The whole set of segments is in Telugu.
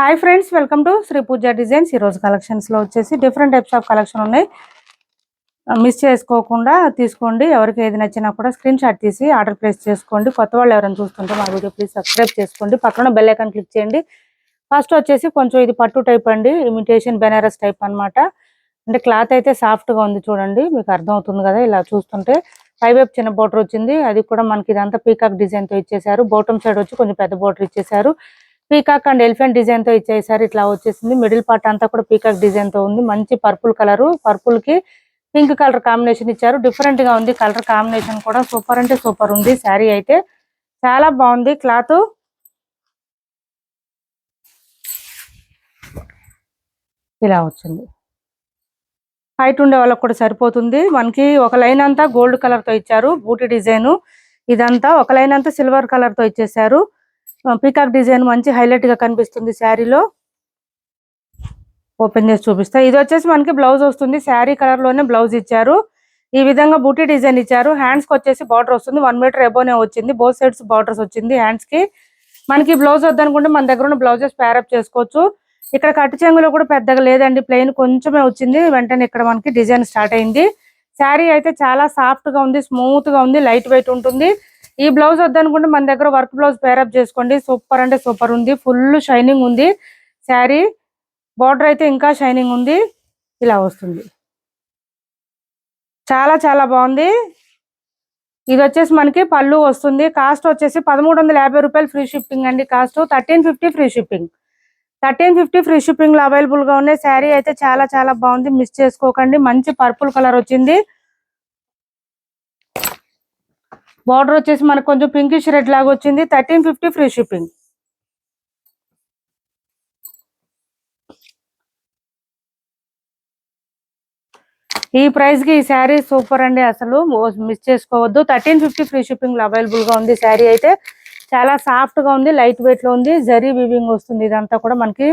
Hi friends, welcome to Sri Pooja designs. ఈరోజు కలెక్షన్స్లో వచ్చేసి డిఫరెంట్ టైప్స్ ఆఫ్ కలెక్షన్ ఉన్నాయి. మిస్ చేసుకోకుండా తీసుకోండి. ఎవరికి ఏది నచ్చినా కూడా స్క్రీన్ షాట్ తీసి ఆర్డర్ ప్లేస్ చేసుకోండి. కొత్త వాళ్ళు ఎవరైనా చూస్తుంటే మా వీడియో ప్లీజ్ సబ్స్క్రైబ్ చేసుకోండి. పక్కన బెల్ ఐకాన్ క్లిక్ చేయండి. ఫస్ట్ వచ్చేసి కొంచెం ఇది పట్టు టైప్ అండి, ఇమిటేషన్ బెనారస్ టైప్ అన్నమాట. అంటే క్లాత్ అయితే సాఫ్ట్గా ఉంది, చూడండి మీకు అర్థం అవుతుంది కదా. ఇలా చూస్తుంటే పైవైపు చిన్న బోర్డర్ వచ్చింది, అది కూడా మనకి ఇదంతా పీకాక్ డిజైన్తో ఇచ్చేసారు. బాటమ్ సైడ్ వచ్చి కొంచెం పెద్ద బోర్డర్ ఇచ్చేసారు. పీకాక్ అండ్ ఎలిఫెంట్ డిజైన్ తో ఇచ్చేసారు. ఇట్లా వచ్చేసింది. మిడిల్ పార్ట్ అంతా కూడా పీకాక్ డిజైన్ తో ఉంది. మంచి పర్పుల్ కలర్, పర్పుల్ కి పింక్ కలర్ కాంబినేషన్ ఇచ్చారు. డిఫరెంట్ గా ఉంది కలర్ కాంబినేషన్ కూడా. సూపర్ అంటే సూపర్ ఉంది. శారీ అయితే చాలా బాగుంది. క్లాత్ ఇలా వచ్చింది. హైట్ ఉండే వాళ్ళకి కూడా సరిపోతుంది. మనకి ఒక లైన్ అంతా గోల్డ్ కలర్ తో ఇచ్చారు. బూటీ డిజైన్ ఇదంతా ఒక లైన్ అంతా సిల్వర్ కలర్ తో ఇచ్చేసారు. పీకాక్ డిజైన్ మంచి హైలైట్ గా కనిపిస్తుంది శారీలో. ఓపెన్ చేసి చూపిస్తా. ఇది వచ్చేసి మనకి బ్లౌజ్ వస్తుంది. శారీ కలర్ లోనే బ్లౌజ్ ఇచ్చారు. ఈ విధంగా బూటీ డిజైన్ ఇచ్చారు. హ్యాండ్స్ కి వచ్చేసి బార్డర్ వస్తుంది. 1 మీటర్ ఎబోనే వచ్చింది. బోత్ సైడ్స్ బార్డర్స్ వచ్చింది హ్యాండ్స్ కి. మనకి బ్లౌజ్ వద్దనుకుంటే మన దగ్గర ఉన్న బ్లౌజెస్ ప్యారప్ చేసుకోవచ్చు. ఇక్కడ కట్టు చెంగులో కూడా పెద్దగా లేదండి, ప్లెయిన్ కొంచెమే వచ్చింది. వెంటనే ఇక్కడ మనకి డిజైన్ స్టార్ట్ అయింది. శారీ అయితే చాలా సాఫ్ట్ గా ఉంది, స్మూత్ గా ఉంది, లైట్ వెయిట్ ఉంటుంది. ఈ బ్లౌజ్ వద్దనుకుంటే మన దగ్గర వర్క్ బ్లౌజ్ పేరప్ చేసుకోండి. సూపర్ అంటే సూపర్ ఉంది. ఫుల్ షైనింగ్ ఉంది శారీ. బార్డర్ అయితే ఇంకా షైనింగ్ ఉంది. ఇలా వస్తుంది. చాలా చాలా బాగుంది. ఇది వచ్చేసి మనకి పళ్ళు వస్తుంది. కాస్ట్ వచ్చేసి 1350 రూపాయలు ఫ్రీ షిప్పింగ్ అండి. Cost 1350 free shipping. 1350 free shipping లో అవైలబుల్ గా ఉన్నాయి. శారీ అయితే చాలా చాలా బాగుంది, మిస్ చేసుకోకండి. మంచి పర్పుల్ కలర్ వచ్చింది. బార్డర్ వచ్చేసి మనకు కొంచెం పింకిష్ రెడ్ లాగా వచ్చింది. 1350 ఫ్రీ షిప్పింగ్. ఈ ప్రైస్ కి ఈ శారీ సూపర్ అండి, అసలు మిస్ చేసుకోవద్దు. 1350 ఫ్రీ షిప్పింగ్ లో అవైలబుల్ గా ఉంది. శారీ అయితే చాలా సాఫ్ట్ గా ఉంది, లైట్ వెయిట్ లో ఉంది. జరీ వీవింగ్ వస్తుంది. ఇదంతా కూడా మనకి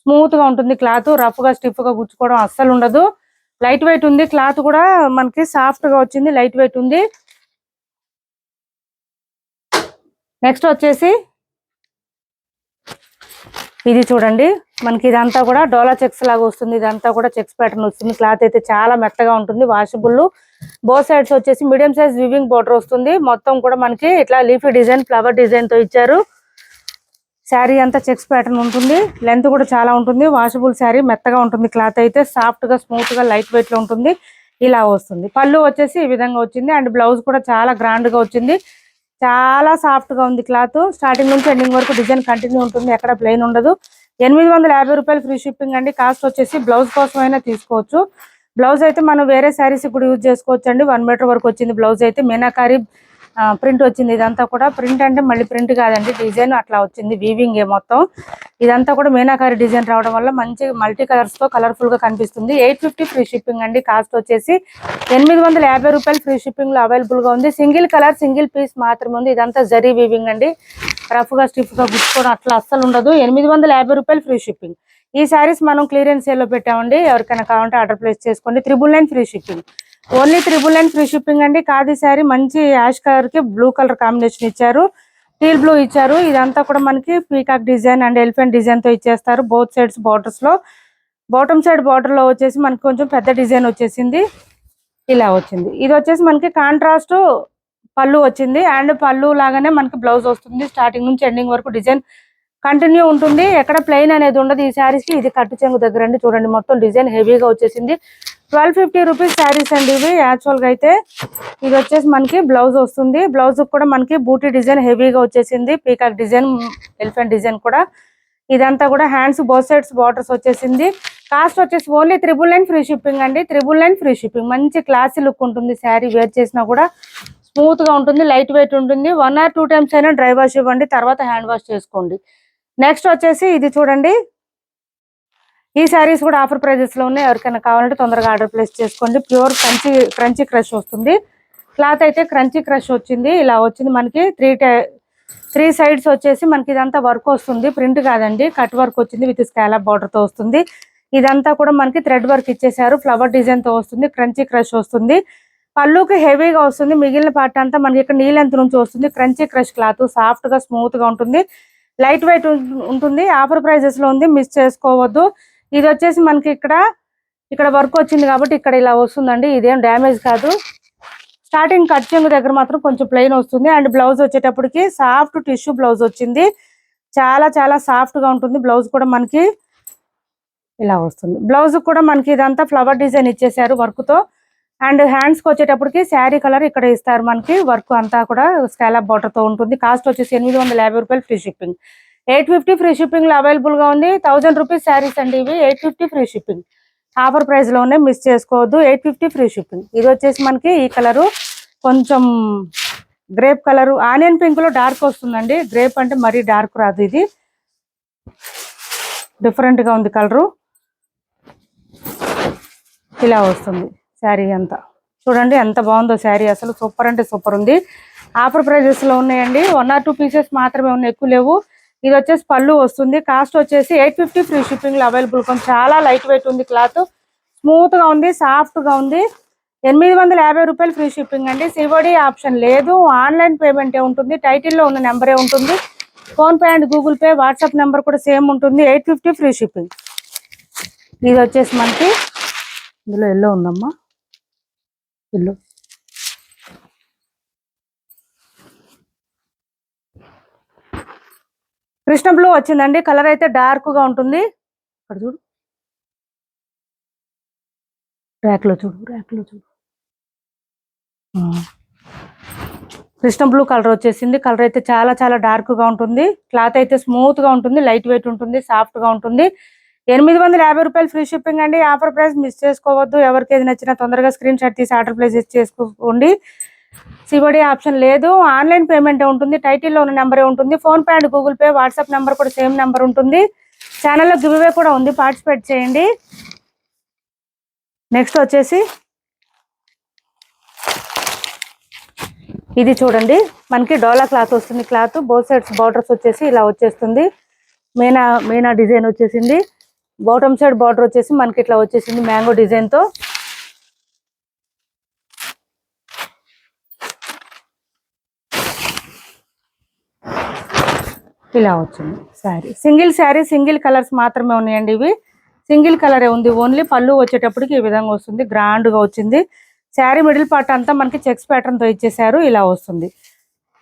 స్మూత్ గా ఉంటుంది. క్లాత్ రఫ్ గా స్టిఫ్ గా గుచ్చుకోవడం అస్సలు ఉండదు. లైట్ వెయిట్ ఉంది. క్లాత్ కూడా మనకి సాఫ్ట్ గా వచ్చింది, లైట్ వెయిట్ ఉంది. నెక్స్ట్ వచ్చేసి ఇది చూడండి. మనకి ఇదంతా కూడా డోలా చెక్స్ లాగా వస్తుంది. ఇదంతా కూడా చెక్స్ ప్యాటర్న్ వస్తుంది. క్లాత్ అయితే చాలా మెత్తగా ఉంటుంది, వాషబుల్. బోత్ సైడ్స్ వచ్చేసి మీడియం సైజ్ వివింగ్ బోర్డర్ వస్తుంది. మొత్తం కూడా మనకి ఇట్లా లీఫీ డిజైన్, ఫ్లవర్ డిజైన్ తో ఇచ్చారు. శారీ అంతా చెక్స్ ప్యాటర్న్ ఉంటుంది. లెంత్ కూడా చాలా ఉంటుంది. వాషబుల్ శారీ, మెత్తగా ఉంటుంది. క్లాత్ అయితే సాఫ్ట్ గా, స్మూత్ గా, లైట్ వెయిట్ లో ఉంటుంది. ఇలా వస్తుంది. పళ్ళు వచ్చేసి ఈ విధంగా వచ్చింది. అండ్ బ్లౌజ్ కూడా చాలా గ్రాండ్ గా వచ్చింది. చాలా సాఫ్ట్ గా ఉంది క్లాత్. స్టార్టింగ్ నుంచి ఎండింగ్ వరకు డిజైన్ కంటిన్యూ ఉంటుంది, ఎక్కడ ప్లెయిన్ ఉండదు. 850 రూపాయలు ఫ్రీ షిప్పింగ్ అండి. కాస్ట్ వచ్చేసి బ్లౌజ్ కోసం అయినా తీసుకోవచ్చు. బ్లౌజ్ అయితే మనం వేరే శారీస్ కూడా యూజ్ చేసుకోవచ్చు అండి. 1 మీటర్ వరకు వచ్చింది బ్లౌజ్ అయితే. మీనాకారి ప్రింట్ వచ్చింది. ఇదంతా కూడా ప్రింట్ అంటే మళ్ళీ ప్రింట్ కాదండి, డిజైన్ అట్లా వచ్చింది. వీవింగ్ మొత్తం ఇదంతా కూడా మీనాకారి డిజైన్ రావడం వల్ల మంచి మల్టీ కలర్స్ తో కలర్ఫుల్ గా కనిపిస్తుంది. 850 ఫ్రీ షిప్పింగ్ అండి. కాస్ట్ వచ్చేసి 850 రూపాయలు ఫ్రీ షిప్పింగ్ లో అవైలబుల్ గా ఉంది. సింగిల్ కలర్, సింగిల్ పీస్ మాత్రమే ఉంది. ఇదంతా జరీ వీవింగ్ అండి. రఫ్ గా స్టిఫ్ గా గుచ్చుకోవడం అట్లా అస్సలు ఉండదు. 850 రూపాయలు ఫ్రీ షిప్పింగ్. ఈ శారీస్ మనం క్లియరెన్స్ సేల్ లో పెట్టామండి. ఎవరికైనా కావాలంటే ఆర్డర్ ప్లేస్ చేసుకోండి. 999 free shipping. Only 999 free shipping అండి. ఖాదీ శారీ మంచి యాష్ కలర్ కి బ్లూ కలర్ కాంబినేషన్ ఇచ్చారు. టీల్ బ్లూ ఇచ్చారు. ఇదంతా కూడా మనకి peacock design and elephant design తో ఇచ్చేస్తారు. బోత్ సైడ్స్ బార్డర్స్ లో. బాటమ్ సైడ్ బార్డర్ లో వచ్చేసి మనకి కొంచెం పెద్ద డిజైన్ వచ్చేసింది. ఇలా వచ్చింది. ఇది వచ్చేసి మనకి కాంట్రాస్ట్ పళ్ళు వచ్చింది. అండ్ పళ్ళు లాగానే మనకి బ్లౌజ్ వస్తుంది. స్టార్టింగ్ నుంచి ఎండింగ్ వరకు డిజైన్ కంటిన్యూ ఉంటుంది, ఎక్కడ ప్లెయిన్ అనేది ఉండదు. ఈ శారీస్ కి ఇది కట్టు చెంగు దగ్గర అండి. చూడండి మొత్తం డిజైన్ హెవీగా వచ్చేసింది. 1250 రూపీస్ శారీస్ అండి ఇవి. యాక్చువల్ గా అయితే ఇది వచ్చేసి మనకి బ్లౌజ్ వస్తుంది. బ్లౌజ్ కూడా మనకి బూటీ డిజైన్ హెవీగా వచ్చేసింది. పీకాక్ డిజైన్, ఎలిఫెంట్ డిజైన్ కూడా. ఇదంతా కూడా హ్యాండ్స్ బోత్ సైడ్స్ బార్డర్స్ వచ్చేసింది. కాస్ట్ వచ్చేసి ఓన్లీ 999 ఫ్రీ షిప్పింగ్ అండి. 999 ఫ్రీ షిప్పింగ్. మంచి క్లాసీ లుక్ ఉంటుంది. శారీ వేర్ చేసినా కూడా స్మూత్ గా ఉంటుంది, లైట్ వెయిట్ ఉంటుంది. 1 or 2 టైమ్స్ అయినా డ్రై వాష్ ఇవ్వండి, తర్వాత హ్యాండ్ వాష్ చేసుకోండి. నెక్స్ట్ వచ్చేసి ఇది చూడండి. ఈ శారీస్ కూడా ఆఫర్ ప్రైజెస్ లో ఉన్నాయి. ఎవరికైనా కావాలంటే తొందరగా ఆర్డర్ ప్లేస్ చేసుకోండి. ప్యూర్ క్రంచీ క్రష్ వస్తుంది. క్లాత్ అయితే క్రంచీ క్రష్ వచ్చింది. ఇలా వచ్చింది మనకి. 3 సైడ్స్ వచ్చేసి మనకి ఇదంతా వర్క్ వస్తుంది. ప్రింట్ కాదండి, కట్ వర్క్ వచ్చింది. విత్ స్కాలప్ బార్డర్ తో వస్తుంది. ఇదంతా కూడా మనకి థ్రెడ్ వర్క్ ఇచ్చేసారు. ఫ్లవర్ డిజైన్ తో వస్తుంది. క్రంచీ క్రష్ వస్తుంది. పళ్ళుకి హెవీగా వస్తుంది. మిగిలిన పార్ట్ అంతా మనకి ఇక్కడ నీ లెంత్ నుంచి వస్తుంది. క్రంచీ క్రష్ క్లాత్ సాఫ్ట్ గా, స్మూత్ గా ఉంటుంది. లైట్ వెయిట్ ఉంటుంది, ఆఫర్ ప్రైజెస్ లో ఉంది, మిస్ చేసుకోవద్దు. ఇది వచ్చేసి మనకి ఇక్కడ వర్క్ వచ్చింది కాబట్టి ఇక్కడ ఇలా వస్తుందండి, ఇదేం డ్యామేజ్ కాదు. స్టార్టింగ్ కట్ చెంగు దగ్గర మాత్రం కొంచెం ప్లెయిన్ వస్తుంది. అండ్ బ్లౌజ్ వచ్చేటప్పటికి సాఫ్ట్ టిష్యూ బ్లౌజ్ వచ్చింది, చాలా చాలా సాఫ్ట్ గా ఉంటుంది. బ్లౌజ్ కూడా మనకి ఇలా వస్తుంది. బ్లౌజ్ కూడా మనకి ఇదంతా ఫ్లవర్ డిజైన్ ఇచ్చేసారు వర్క్ తో. అండ్ హ్యాండ్స్ కి వచ్చేటప్పటికి శారీ కలర్ ఇక్కడ ఇస్తారు మనకి. వర్క్ అంతా కూడా స్కాలప్ బార్డర్ తో ఉంటుంది. కాస్ట్ వచ్చేసి 850 రూపాయలు ఫ్రీ షిప్పింగ్. 850 ఫ్రీ షిప్పింగ్ లో అవైలబుల్ గా ఉంది. 1000 రూపీస్ శారీస్ అండి ఇవి. 850 ఫ్రీ షిప్పింగ్, ఆఫర్ ప్రైస్ లోనే, మిస్ చేసుకోవద్దు. 850 ఫ్రీ షిప్పింగ్. ఇది వచ్చేసి మనకి ఈ కలరు కొంచెం గ్రేప్ కలర్, ఆనియన్ పింక్ లో డార్క్ వస్తుందండి. గ్రేప్ అంటే మరీ డార్క్ రాదు, ఇది డిఫరెంట్ గా ఉంది కలరు. ఇలా వస్తుంది శారీ అంతా. చూడండి ఎంత బాగుందో శారీ, అసలు సూపర్ అంటే సూపర్ ఉంది. ఆఫర్ ప్రైజెస్ లో ఉన్నాయండి. 1 or 2 పీసెస్ మాత్రమే ఉన్నాయి, ఎక్కువ లేవు. ఇది వచ్చేసి పళ్ళు వస్తుంది. కాస్ట్ వచ్చేసి 850 ఫ్రీ షిప్పింగ్ లో అవైలబుల్. కొంచెం చాలా లైట్ వెయిట్ ఉంది, క్లాత్ స్మూత్ గా ఉంది, సాఫ్ట్ గా ఉంది. 850 రూపాయలు ఫ్రీ షిప్పింగ్ అండి. సివడి ఆప్షన్ లేదు, ఆన్లైన్ పేమెంట్ ఉంటుంది. టైటిల్లో ఉన్న నెంబరే ఉంటుంది. Phone pay and Google pay, WhatsApp number కూడా సేమ్ ఉంటుంది. 850 ఫ్రీ షిప్పింగ్. ఇది వచ్చేసి మనకి ఇందులో ఎల్లో ఉందమ్మా, ఎల్లో కృష్ణ బ్లూ వచ్చిందండి. కలర్ అయితే డార్క్ గా ఉంటుంది. ఇక్కడ చూడు, ర్యాక్ లో చూడు కృష్ణ బ్లూ కలర్ వచ్చేసింది. కలర్ అయితే చాలా చాలా డార్క్ గా ఉంటుంది. క్లాత్ అయితే స్మూత్ గా ఉంటుంది, లైట్ వెయిట్ ఉంటుంది, సాఫ్ట్ గా ఉంటుంది. 850 రూపాయలు ఫ్రీ షిప్పింగ్ అండి. ఆఫర్ ప్రైస్ మిస్ చేసుకోవద్దు. ఎవరికి ఏది నచ్చినా తొందరగా స్క్రీన్ షాట్ తీసి ఆర్డర్ ప్లేస్ చేసుకోండి. సివడి ఆప్షన్ లేదు, ఆన్లైన్ పేమెంట్ ఉంటుంది. టైటిల్లో ఉన్న నెంబరే ఉంటుంది. Phone pay and Google pay, WhatsApp number కూడా సేమ్ నెంబర్ ఉంటుంది. ఛానల్లో గివ్ అవే కూడా ఉంది, పార్టిసిపేట్ చేయండి. నెక్స్ట్ వచ్చేసి ఇది చూడండి, మనకి డోలా క్లాత్ వస్తుంది. క్లాత్ బోత్ సైడ్స్ బార్డర్స్ వచ్చేసి ఇలా వచ్చేస్తుంది. మీనా డిజైన్ వచ్చేసింది. బాటమ్ సైడ్ బార్డర్ వచ్చేసి మనకి ఇట్లా వచ్చేసింది మ్యాంగో డిజైన్ తో. ఇలా వచ్చింది శారీ. సింగిల్ కలర్స్ మాత్రమే ఉన్నాయండి ఇవి. సింగిల్ కలరే ఉంది ఓన్లీ. పళ్ళు వచ్చేటప్పటికి ఈ విధంగా వస్తుంది, గ్రాండ్ గా వచ్చింది. శారీ మిడిల్ పార్ట్ అంతా మనకి చెక్స్ ప్యాటర్న్ తో ఇచ్చేసారు. ఇలా వస్తుంది.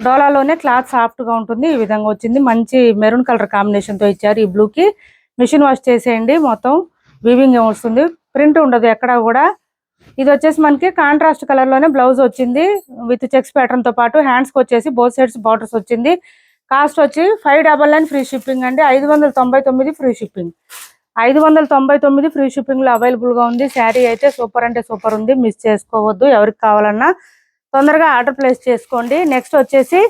డోలాలోనే క్లాత్ సాఫ్ట్ గా ఉంటుంది. ఈ విధంగా వచ్చింది. మంచి మెరూన్ కలర్ కాంబినేషన్ తో ఇచ్చారు. ఈ బ్లూ కి మిషన్ వాష్ చేసేయండి. మొత్తం వీవింగ్ వస్తుంది, ప్రింట్ ఉండదు ఎక్కడ కూడా. ఇది వచ్చేసి మనకి కాంట్రాస్ట్ కలర్ లోనే బ్లౌజ్ వచ్చింది విత్ చెక్స్ ప్యాటర్న్ తో పాటు. హ్యాండ్స్ కి వచ్చేసి బోత్ సైడ్స్ బార్డర్స్ వచ్చింది. కాస్ట్ వచ్చి 599 ఫ్రీ షిప్పింగ్ అండి. 599 ఫ్రీ షిప్పింగ్. 599 ఫ్రీ షిప్పింగ్ లో అవైలబుల్ గా ఉంది. శారీ అయితే సూపర్ అంటే సూపర్ ఉంది, మిస్ చేసుకోవద్దు. ఎవరికి కావాలన్నా తొందరగా ఆర్డర్ ప్లేస్ చేసుకోండి. నెక్స్ట్ వచ్చేసి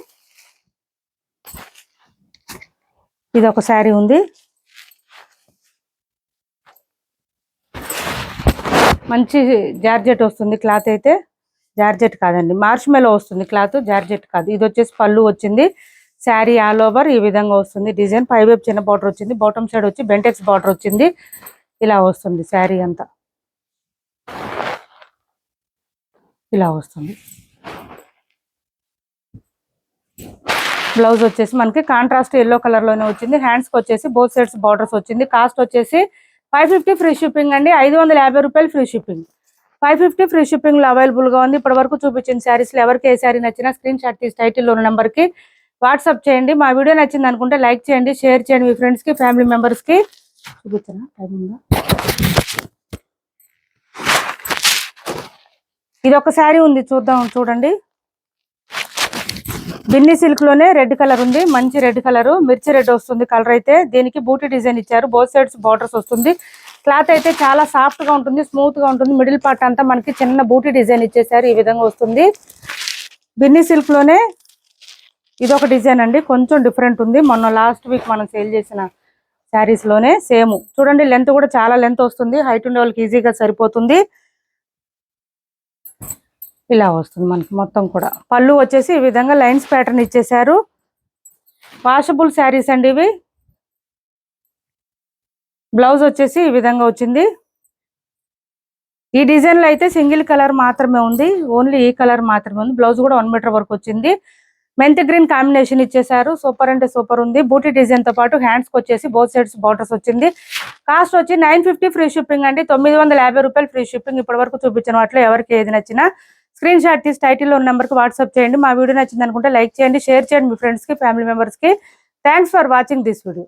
ఇది ఒక శారీ ఉంది. మంచి జార్జెట్ వస్తుంది. క్లాత్ అయితే జార్జెట్ కాదండి, మార్ష్మెలో వస్తుంది క్లాత్, జార్జెట్ కాదు. ఇది వచ్చేసి పళ్ళు వచ్చింది. శారీ ఆల్ ఓవర్ ఈ విధంగా వస్తుంది డిజైన్. పై వైపు చిన్న బార్డర్ వచ్చింది, బాటమ్ సైడ్ వచ్చి బెంటెక్స్ బార్డర్ వచ్చింది. ఇలా వస్తుంది శారీ అంతా, ఇలా వస్తుంది. బ్లౌజ్ వచ్చేసి మనకి కాంట్రాస్ట్ ఎల్లో కలర్ లోనే వచ్చింది. హ్యాండ్స్ కి వచ్చేసి బోత్ సైడ్స్ బార్డర్స్ వచ్చింది. కాస్ట్ వచ్చేసి 550 ఫ్రీ షిప్పింగ్ అండి. 550 రూపాయలు ఫ్రీ షిప్పింగ్. 550 ఫ్రీ షిప్పింగ్ లో అవైలబుల్ గా ఉంది. ఇప్పటి వరకు చూపించిన శారీస్ లో ఎవరికి ఏ శారీ నచ్చినా స్క్రీన్ షాట్ తీసి టైటిల్ ఉన్న నెంబర్ కి వాట్సాప్ చేయండి. మా వీడియో నచ్చింది అనుకుంటే లైక్ చేయండి, షేర్ చేయండి మీ ఫ్రెండ్స్ కి, ఫ్యామిలీ మెంబర్స్ కి. చూపించనా టైం ఉందా? ఇది ఒక శారీ ఉంది, చూద్దాం. చూడండి, బిన్ని సిల్క్ లోనే రెడ్ కలర్ ఉంది. మంచి రెడ్ కలర్, మిర్చి రెడ్ వస్తుంది కలర్ అయితే. దీనికి బూటీ డిజైన్ ఇచ్చారు. బోత్ సైడ్స్ బార్డర్స్ వస్తుంది. క్లాత్ అయితే చాలా సాఫ్ట్ గా ఉంటుంది, స్మూత్ గా ఉంటుంది. మిడిల్ పార్ట్ అంతా మనకి చిన్న బూటీ డిజైన్ ఇచ్చేసారు. ఈ విధంగా వస్తుంది. బిన్ని సిల్క్ లోనే ఇదొక డిజైన్ అండి, కొంచెం డిఫరెంట్ ఉంది. మొన్న లాస్ట్ వీక్ మనం సేల్ చేసిన శారీస్ లోనే సేమ్. చూడండి, లెంత్ కూడా చాలా లెంత్ వస్తుంది. హైట్ ఉండే వాళ్ళకి ఈజీగా సరిపోతుంది. ఇలా వస్తుంది మనకి మొత్తం కూడా. పళ్ళు వచ్చేసి ఈ విధంగా లైన్స్ ప్యాటర్న్ ఇచ్చేసారు. వాషబుల్ శారీస్ అండి ఇవి. బ్లౌజ్ వచ్చేసి ఈ విధంగా వచ్చింది. ఈ డిజైన్ లో అయితే సింగిల్ కలర్ మాత్రమే ఉంది, ఓన్లీ ఈ కలర్ మాత్రమే ఉంది. బ్లౌజ్ కూడా 1 మీటర్ వరకు వచ్చింది. మెంతి గ్రీన్ కాంబినేషన్ ఇచ్చేసారు. సూపర్ అంటే సూపర్ ఉంది. బూటీ డిజైన్ తో పాటు హ్యాండ్స్ కి వచ్చేసి బోత్ సైడ్స్ బార్డర్స్ వచ్చింది. కాస్ట్ వచ్చి 950 ఫ్రీ షిప్పింగ్ అండి. 950 రూపాయలు ఫ్రీ షిప్పింగ్. ఇప్పటి వరకు చూపించిన వాటిలో ఎవరికి ఏది నచ్చినా స్క్రీన్ షాట్ తీసి టైటిల్లో ఉన్న నెంబర్కి వాట్సాప్ చేయండి. మా వీడియో నచ్చింది అనుకుంటే లైక్ చేయండి, షేర్ చేయండి మీ ఫ్రెండ్స్ కి, ఫ్యామిలీ మెంబర్స్ కి. Thanks for watching this video.